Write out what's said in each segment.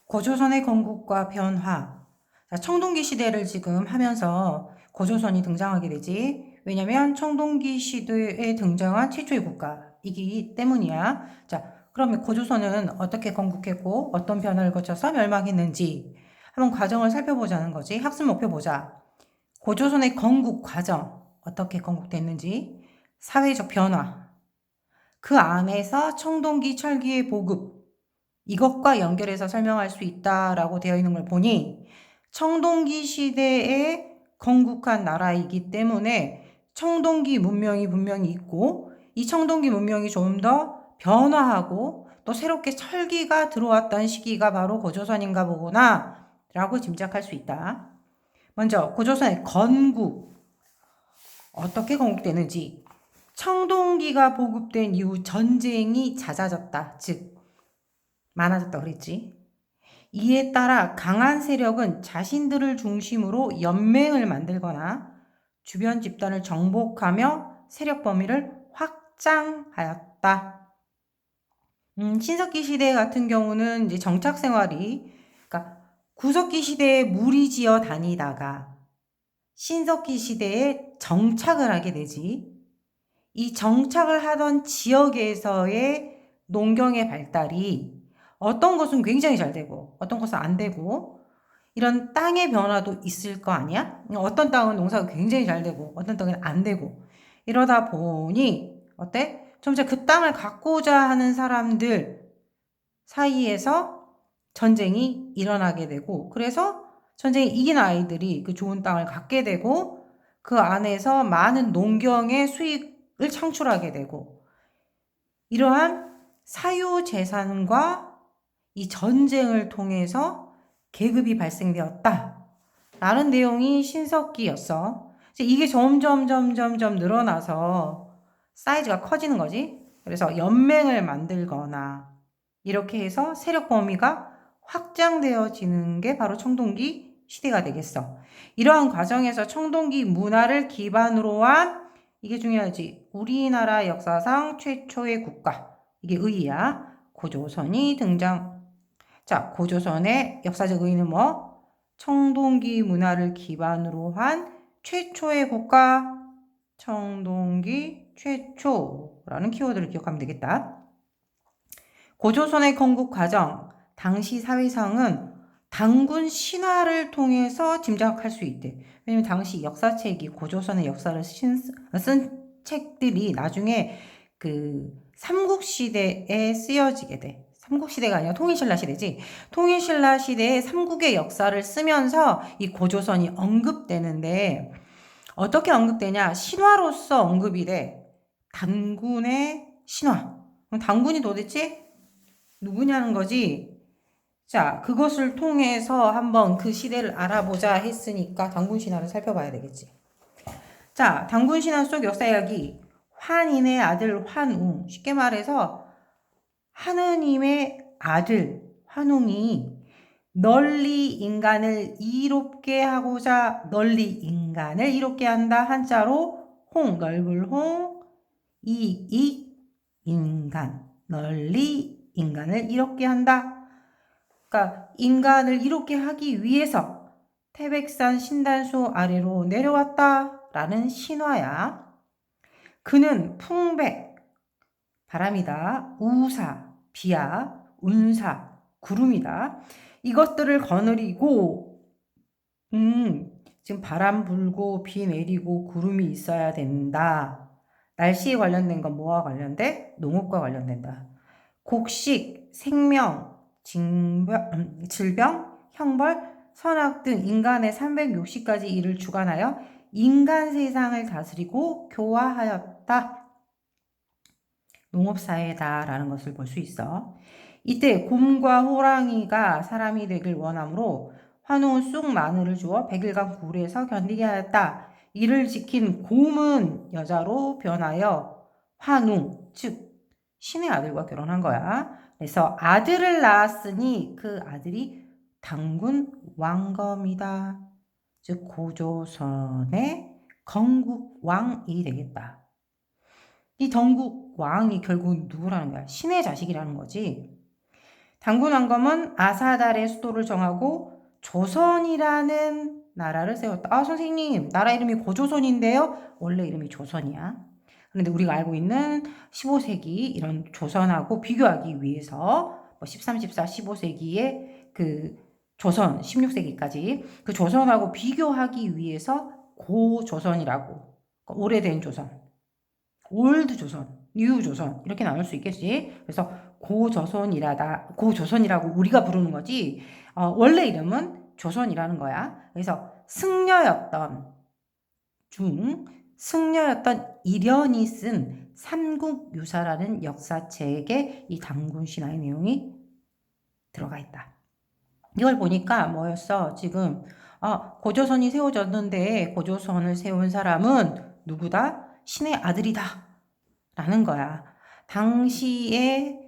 고조선의 건국과 변화. 자, 청동기 시대를 지금 하면서 고조선이 등장하게 되지. 왜냐면 청동기 시대에 등장한 최초의 국가이기 때문이야. 자, 그러면 고조선은 어떻게 건국했고 어떤 변화를 거쳐서 멸망했는지 한번 과정을 살펴보자는 거지. 학습 목표 보자. 고조선의 건국 과정, 어떻게 건국됐는지, 사회적 변화, 그 안에서 청동기 철기의 보급, 이것과 연결해서 설명할 수 있다라고 되어 있는 걸 보니 청동기 시대에 건국한 나라이기 때문에 청동기 문명이 분명히 있고 이 청동기 문명이 좀 더 변화하고 또 새롭게 철기가 들어왔던 시기가 바로 고조선인가 보구나 라고 짐작할 수 있다. 먼저 고조선의 건국, 어떻게 건국되는지. 청동기가 보급된 이후 전쟁이 잦아졌다. 즉 많아졌다 그랬지. 이에 따라 강한 세력은 자신들을 중심으로 연맹을 만들거나 주변 집단을 정복하며 세력 범위를 확장하였다. 신석기 시대 같은 경우는 이제 정착 생활이, 그러니까 구석기 시대에 무리지어 다니다가 신석기 시대에 정착을 하게 되지. 이 정착을 하던 지역에서의 농경의 발달이 어떤 것은 굉장히 잘 되고 어떤 것은 안 되고 이런 땅의 변화도 있을 거 아니야? 어떤 땅은 농사가 굉장히 잘 되고 어떤 땅은 안 되고 이러다 보니 어때? 점차 그 땅을 갖고자 하는 사람들 사이에서 전쟁이 일어나게 되고 그래서 전쟁에 이긴 아이들이 그 좋은 땅을 갖게 되고 그 안에서 많은 농경의 수익을 창출하게 되고 이러한 사유재산과 이 전쟁을 통해서 계급이 발생되었다 라는 내용이 신석기였어. 이게 점점 늘어나서 사이즈가 커지는 거지. 그래서 연맹을 만들거나 이렇게 해서 세력 범위가 확장되어지는 게 바로 청동기 시대가 되겠어. 이러한 과정에서 청동기 문화를 기반으로 한, 이게 중요하지, 우리나라 역사상 최초의 국가, 이게 의의야. 고조선이 등장. 자, 고조선의 역사적 의의는 뭐? 청동기 문화를 기반으로 한 최초의 국가, 청동기 최초라는 키워드를 기억하면 되겠다. 고조선의 건국 과정, 당시 사회상은 단군 신화를 통해서 짐작할 수 있대. 왜냐면 당시 역사책이 고조선의 역사를 쓴 책들이 나중에 그 삼국시대에 쓰여지게 돼. 삼국시대가 아니라 통일신라 시대지. 통일신라 시대에 삼국의 역사를 쓰면서 이 고조선이 언급되는데 어떻게 언급되냐? 신화로서 언급이 돼. 단군의 신화. 그럼 단군이 도대체 누구냐는 거지. 자, 그것을 통해서 한번 그 시대를 알아보자 했으니까 단군 신화를 살펴봐야 되겠지. 자, 단군 신화 속 역사 이야기. 환인의 아들 환웅. 쉽게 말해서 하느님의 아들 환웅이 널리 인간을 이롭게 하고자 널리 인간을 이롭게 한다. 한자로 홍, 넓을 홍, 이익, 인간. 널리 인간을 이롭게 한다. 그러니까 인간을 이롭게 하기 위해서 태백산 신단수 아래로 내려왔다라는 신화야. 그는 풍백, 바람이다. 우사, 비야. 운사, 구름이다. 이것들을 거느리고 지금 바람 불고 비 내리고 구름이 있어야 된다. 날씨에 관련된 건 뭐와 관련돼? 농업과 관련된다. 곡식, 생명, 질병, 형벌, 선악 등 인간의 360가지 일을 주관하여 인간 세상을 다스리고 교화하였다. 농업사회다라는 것을 볼 수 있어. 이때 곰과 호랑이가 사람이 되길 원하므로 환웅은 쑥 마늘을 주어 100일간 굴에서 견디게 하였다. 이를 지킨 곰은 여자로 변하여 환웅, 즉 신의 아들과 결혼한 거야. 그래서 아들을 낳았으니 그 아들이 단군 왕검이다. 즉 고조선의 건국왕이 되겠다. 이 전국 왕이 결국 누구라는 거야? 신의 자식이라는 거지. 당군왕검은 아사달의 수도를 정하고 조선이라는 나라를 세웠다. 아, 선생님, 나라 이름이 고조선인데요? 원래 이름이 조선이야. 그런데 우리가 알고 있는 15세기 이런 조선하고 비교하기 위해서 13, 14, 15세기의 그 조선, 16세기까지 그 조선하고 비교하기 위해서 고조선이라고, 그러니까 오래된 조선, 올드 조선, 뉴 조선 이렇게 나눌 수 있겠지. 그래서 고조선이라고 우리가 부르는 거지. 원래 이름은 조선이라는 거야. 그래서 승려였던 이련이 쓴 삼국유사라는 역사책에 이 당군신화의 내용이 들어가 있다. 이걸 보니까 뭐였어? 지금 고조선이 세워졌는데 고조선을 세운 사람은 누구다? 신의 아들이다 라는 거야. 당시에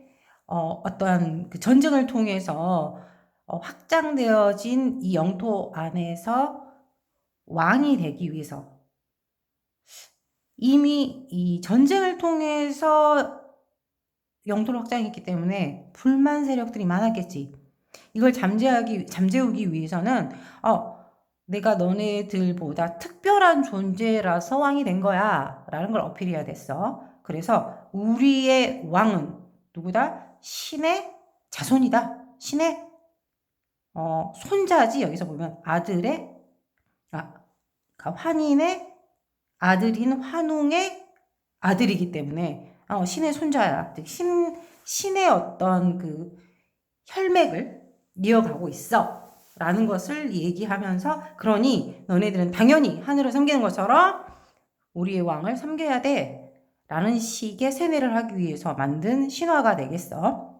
어떠한 그 전쟁을 통해서 확장되어진 이 영토 안에서 왕이 되기 위해서 이미 이 전쟁을 통해서 영토를 확장했기 때문에 불만 세력들이 많았겠지. 이걸 잠재우기 위해서는 내가 너네들보다 특별한 존재라서 왕이 된 거야 라는 걸 어필해야 됐어. 그래서 우리의 왕은 누구다? 신의 자손이다. 신의 손자지. 여기서 보면 아들의 그러니까 환인의 아들인 환웅의 아들이기 때문에 신의 손자야. 즉 신의 어떤 그 혈맥을 이어가고 있어 라는 것을 얘기하면서, 그러니 너네들은 당연히 하늘을 섬기는 것처럼 우리의 왕을 섬겨야 돼 라는 식의 세뇌를 하기 위해서 만든 신화가 되겠어.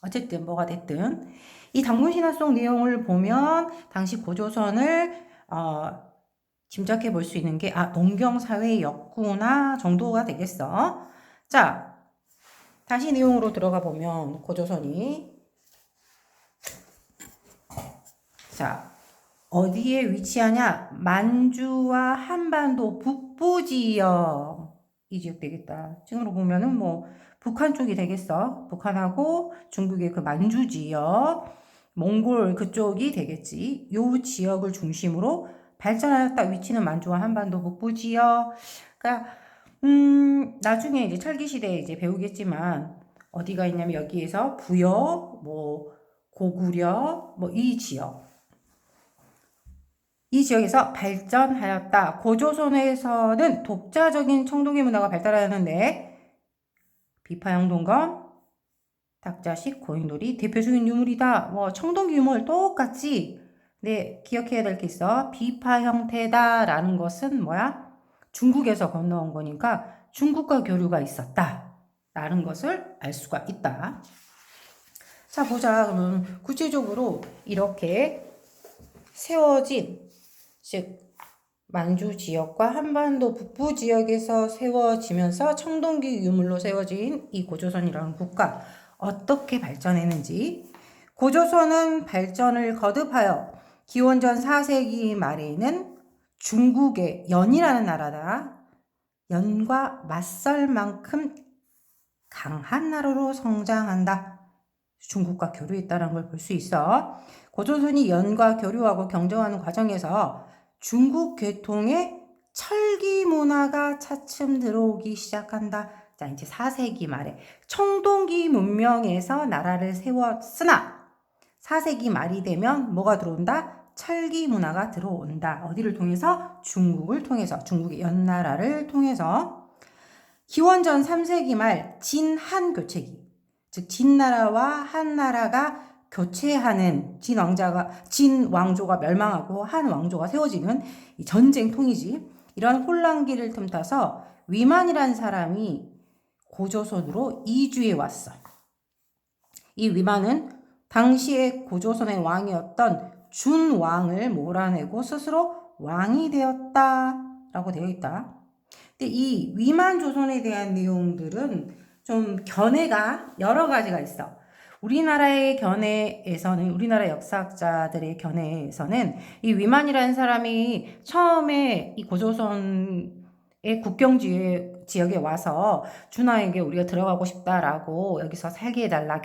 어쨌든 뭐가 됐든 이 당군신화 속 내용을 보면 당시 고조선을 짐작해 볼 수 있는 게 농경사회였구나 정도가 되겠어. 자, 다시 내용으로 들어가 보면 고조선이 어디에 위치하냐? 만주와 한반도 북부 지역, 이 지역 되겠다. 지금으로 보면은 북한 쪽이 되겠어. 북한하고 중국의 그 만주 지역, 몽골 그쪽이 되겠지. 요 지역을 중심으로 발전하였다. 위치는 만주와 한반도 북부 지역. 그러니까 나중에 이제 철기 시대에 이제 배우겠지만 어디가 있냐면 여기에서 부여, 고구려, 이 지역에서 발전하였다. 고조선에서는 독자적인 청동기 문화가 발달하였는데 비파형 동검, 탁자식, 고인돌이 대표적인 유물이다. 청동기 유물 똑같지? 근데 기억해야 될 게 있어. 비파 형태다라는 것은 뭐야? 중국에서 건너온 거니까 중국과 교류가 있었다 라는 것을 알 수가 있다. 자, 보자. 그러면 구체적으로 이렇게 세워진, 즉 만주 지역과 한반도 북부 지역에서 세워지면서 청동기 유물로 세워진 이 고조선이라는 국가, 어떻게 발전했는지. 고조선은 발전을 거듭하여 기원전 4세기 말에는 중국의 연이라는 나라다. 연과 맞설 만큼 강한 나라로 성장한다. 중국과 교류했다는 걸 볼 수 있어. 고조선이 연과 교류하고 경쟁하는 과정에서 중국 계통의 철기 문화가 차츰 들어오기 시작한다. 자, 이제 4세기 말에 청동기 문명에서 나라를 세웠으나 4세기 말이 되면 뭐가 들어온다? 철기 문화가 들어온다. 어디를 통해서? 중국을 통해서, 중국의 연나라를 통해서. 기원전 3세기 말 진한 교체기, 즉 진나라와 한나라가 교체하는, 진 왕조가 멸망하고 한 왕조가 세워지는 이 전쟁통이지. 이런 혼란기를 틈타서 위만이라는 사람이 고조선으로 이주해 왔어. 이 위만은 당시에 고조선의 왕이었던 준왕을 몰아내고 스스로 왕이 되었다라고 되어 있다. 근데 이 위만 조선에 대한 내용들은 좀 견해가 여러 가지가 있어. 우리나라의 견해에서는, 우리나라 역사학자들의 견해에서는 이 위만이라는 사람이 처음에 이 고조선 국경 지역에 와서 준하에게 우리가 들어가고 싶다라고 여기서 살게 해달라,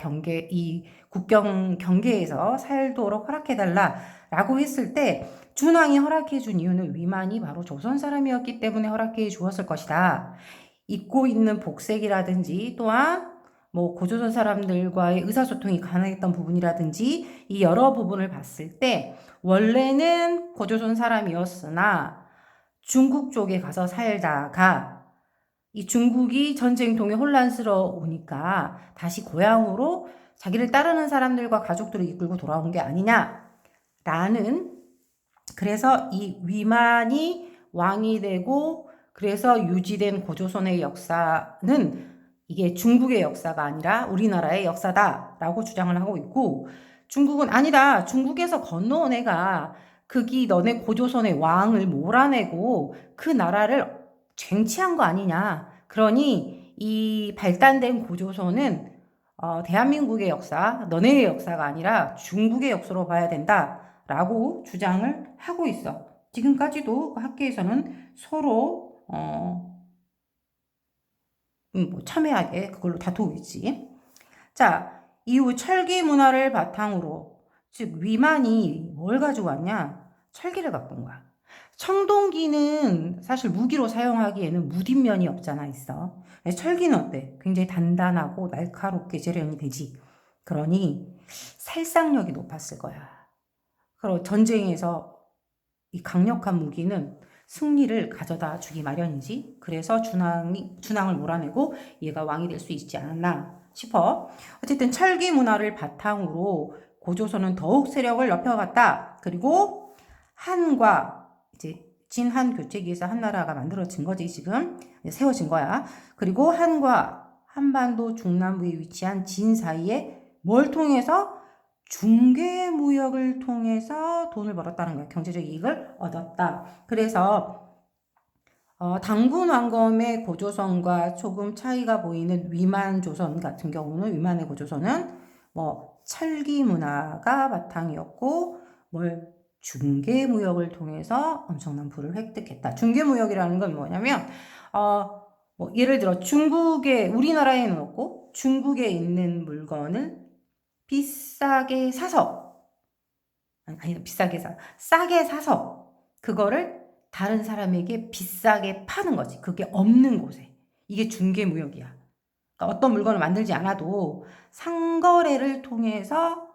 이 국경 경계에서 살도록 허락해달라라고 했을 때 준왕이 허락해 준 이유는 위만이 바로 조선 사람이었기 때문에 허락해 주었을 것이다. 입고 있는 복색이라든지 또한 뭐 고조선 사람들과의 의사소통이 가능했던 부분이라든지 이 여러 부분을 봤을 때 원래는 고조선 사람이었으나 중국 쪽에 가서 살다가 이 중국이 전쟁통에 혼란스러우니까 다시 고향으로 자기를 따르는 사람들과 가족들을 이끌고 돌아온 게 아니냐라는, 그래서 이 위만이 왕이 되고 그래서 유지된 고조선의 역사는 이게 중국의 역사가 아니라 우리나라의 역사다라고 주장을 하고 있고, 중국은 아니다, 중국에서 건너온 애가 그기 너네 고조선의 왕을 몰아내고 그 나라를 쟁취한 거 아니냐, 그러니 이 발단된 고조선은 대한민국의 역사, 너네의 역사가 아니라 중국의 역사로 봐야 된다라고 주장을 하고 있어. 지금까지도 학계에서는 서로 뭐 첨예하게 그걸로 다투고 있지. 자, 이후 철기 문화를 바탕으로, 즉 위만이 뭘 가지고 왔냐? 철기를 갖고 온 거야. 청동기는 사실 무기로 사용하기에는 무딘면이 없잖아, 있어. 철기는 어때? 굉장히 단단하고 날카롭게 재련이 되지. 그러니 살상력이 높았을 거야. 그리고 전쟁에서 이 강력한 무기는 승리를 가져다 주기 마련이지. 그래서 준왕을 몰아내고 얘가 왕이 될 수 있지 않았나 싶어. 어쨌든 철기 문화를 바탕으로 고조선은 더욱 세력을 넓혀갔다. 그리고 한과 이제 진한 교체기에서 한나라가 만들어진 거지, 지금 세워진 거야. 그리고 한과 한반도 중남부에 위치한 진 사이에 뭘 통해서? 중개무역을 통해서 돈을 벌었다는 거야. 경제적 이익을 얻었다. 그래서 당군 왕검의 고조선과 조금 차이가 보이는 위만조선 같은 경우는, 위만의 고조선은 뭐 철기 문화가 바탕이었고 뭘 중개무역을 통해서 엄청난 부를 획득했다. 중개무역이라는 건 뭐냐면 뭐 예를 들어 우리나라에는 없고 중국에 있는 물건을 비싸게 사서, 싸게 사서 그거를 다른 사람에게 비싸게 파는 거지. 그게 없는 곳에. 이게 중개무역이야. 그러니까 어떤 물건을 만들지 않아도 상거래를 통해서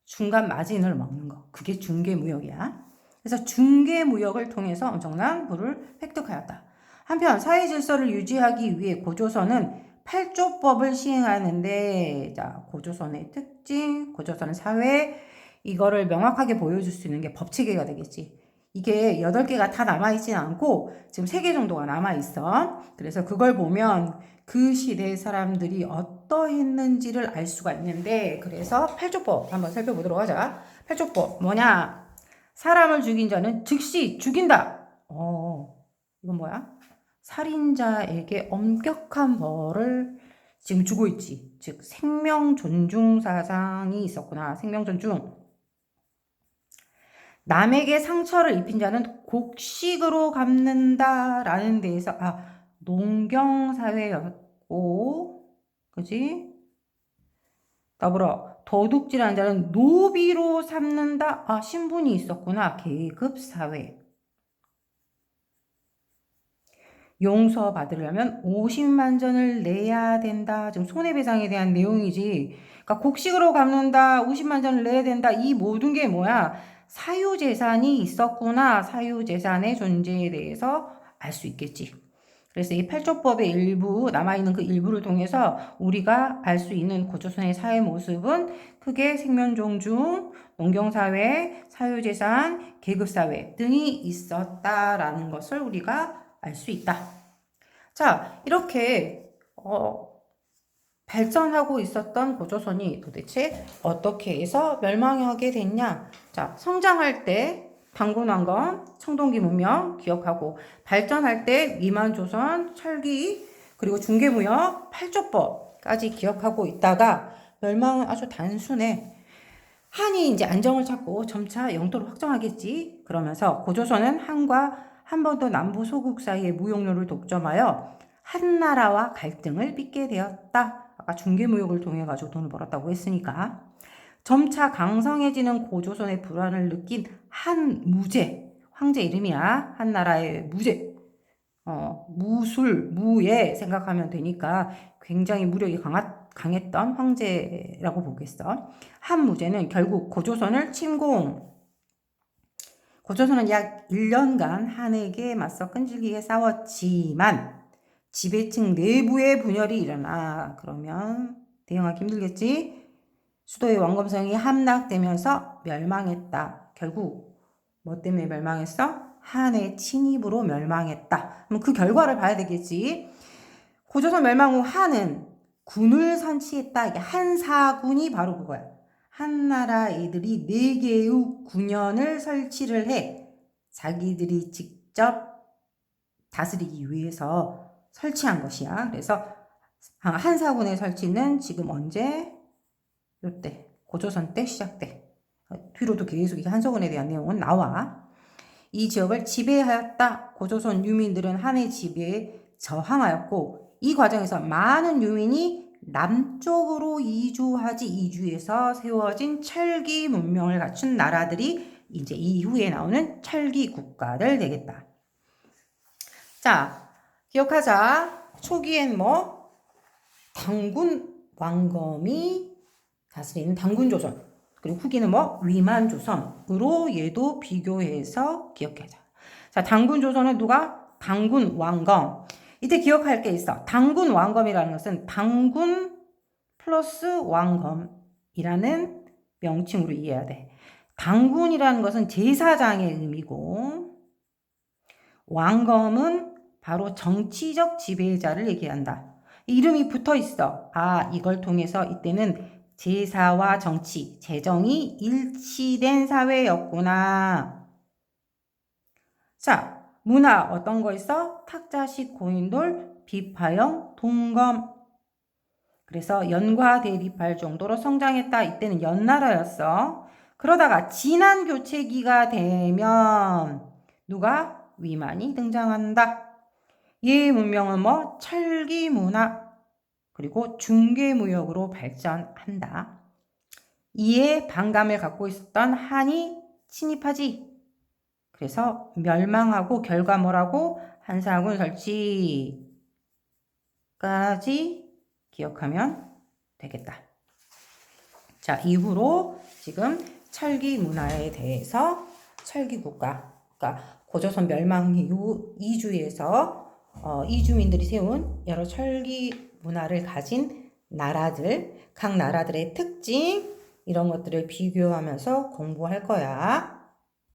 중간 마진을 먹는 거. 그게 중개무역이야. 그래서 중개무역을 통해서 엄청난 부를 획득하였다. 한편 사회 질서를 유지하기 위해 고조선은 팔조법을 시행하는데, 자, 고조선의 특징, 고조선 사회, 이거를 명확하게 보여줄 수 있는 게 법체계가 되겠지. 이게 8개가 다 남아있진 않고 지금 3개 정도가 남아있어. 그래서 그걸 보면 그 시대 사람들이 어떠했는지를 알 수가 있는데, 그래서 팔조법 한번 살펴보도록 하자. 팔조법 뭐냐? 사람을 죽인 자는 즉시 죽인다. 이건 뭐야? 살인자에게 엄격한 벌을 지금 주고 있지. 즉 생명 존중 사상이 있었구나. 생명 존중. 남에게 상처를 입힌 자는 곡식으로 갚는다라는 데에서 농경사회였고, 그지? 더불어 도둑질하는 자는 노비로 삼는다. 신분이 있었구나. 계급사회. 용서받으려면 50만 전을 내야 된다. 지금 손해배상에 대한 내용이지. 그러니까 곡식으로 갚는다. 50만 전을 내야 된다. 이 모든 게 뭐야? 사유재산이 있었구나. 사유재산의 존재에 대해서 알 수 있겠지. 그래서 이 팔조법의 일부, 남아있는 그 일부를 통해서 우리가 알 수 있는 고조선의 사회 모습은 크게 생명존중, 농경사회, 사유재산, 계급사회 등이 있었다라는 것을 우리가 알 수 있다. 자, 이렇게 발전하고 있었던 고조선이 도대체 어떻게 해서 멸망하게 됐냐? 자, 성장할 때 당군왕건, 청동기 문명 기억하고, 발전할 때 위만조선, 철기, 그리고 중개무역, 팔조법까지 기억하고 있다가 멸망은 아주 단순해. 한이 이제 안정을 찾고 점차 영토를 확정하겠지. 그러면서 고조선은 한과 한 번 더 남부 소국 사이의 무역로를 독점하여 한나라와 갈등을 빚게 되었다. 아까 중개무역을 통해 가지고 돈을 벌었다고 했으니까. 점차 강성해지는 고조선의 불안을 느낀 한무제, 황제 이름이야. 한나라의 무제. 무술, 무예 생각하면 되니까 굉장히 무력이 강했던 황제라고 보겠어. 한무제는 결국 고조선을 침공. 고조선은 약 1년간 한에게 맞서 끈질기게 싸웠지만 지배층 내부의 분열이 일어나. 그러면 대응하기 힘들겠지. 수도의 원검성이 함락되면서 멸망했다. 결국 뭐 때문에 멸망했어? 한의 침입으로 멸망했다. 그럼 그 결과를 봐야 되겠지. 고조선 멸망 후 한은 군을 선치했다. 이게 한사군이 바로 그거야. 한나라 애들이 4개의 군현을 설치를 해 자기들이 직접 다스리기 위해서 설치한 것이야. 그래서 한사군의 설치는 지금 언제? 요때 고조선 때 시작돼. 뒤로도 계속 이 한서군에 대한 내용은 나와. 이 지역을 지배하였다. 고조선 유민들은 한의 지배에 저항하였고 이 과정에서 많은 유민이 남쪽으로 이주해서 세워진 철기 문명을 갖춘 나라들이 이제 이후에 나오는 철기 국가를 되겠다. 자, 기억하자. 초기엔 뭐 당군 왕검이 다스리는 당군조선, 그리고 후기는 뭐 위만조선으로 얘도 비교해서 기억하자. 자, 당군조선은 누가? 당군 왕검. 이때 기억할 게 있어. 당군 왕검이라는 것은 당군 플러스 왕검이라는 명칭으로 이해해야 돼. 당군이라는 것은 제사장의 의미고 왕검은 바로 정치적 지배자를 얘기한다. 이름이 붙어 있어. 아, 이걸 통해서 이때는 제사와 정치, 재정이 일치된 사회였구나. 자, 문화 어떤 거 있어? 탁자식 고인돌, 비파형, 동검. 그래서 연과 대비할 정도로 성장했다. 이때는 연나라였어. 그러다가 진안교체기가 되면 누가? 위만이 등장한다. 얘 문명은 뭐? 철기문화 그리고 중개무역으로 발전한다. 이에 반감을 갖고 있었던 한이 침입하지. 그래서 멸망하고 결과 뭐라고? 한사군 설치까지 기억하면 되겠다. 자, 이후로 지금 철기 문화에 대해서 철기 국가, 그러니까 고조선 멸망 이후 이주에서 이주민들이 세운 여러 철기 문화를 가진 나라들, 각 나라들의 특징 이런 것들을 비교하면서 공부할 거야.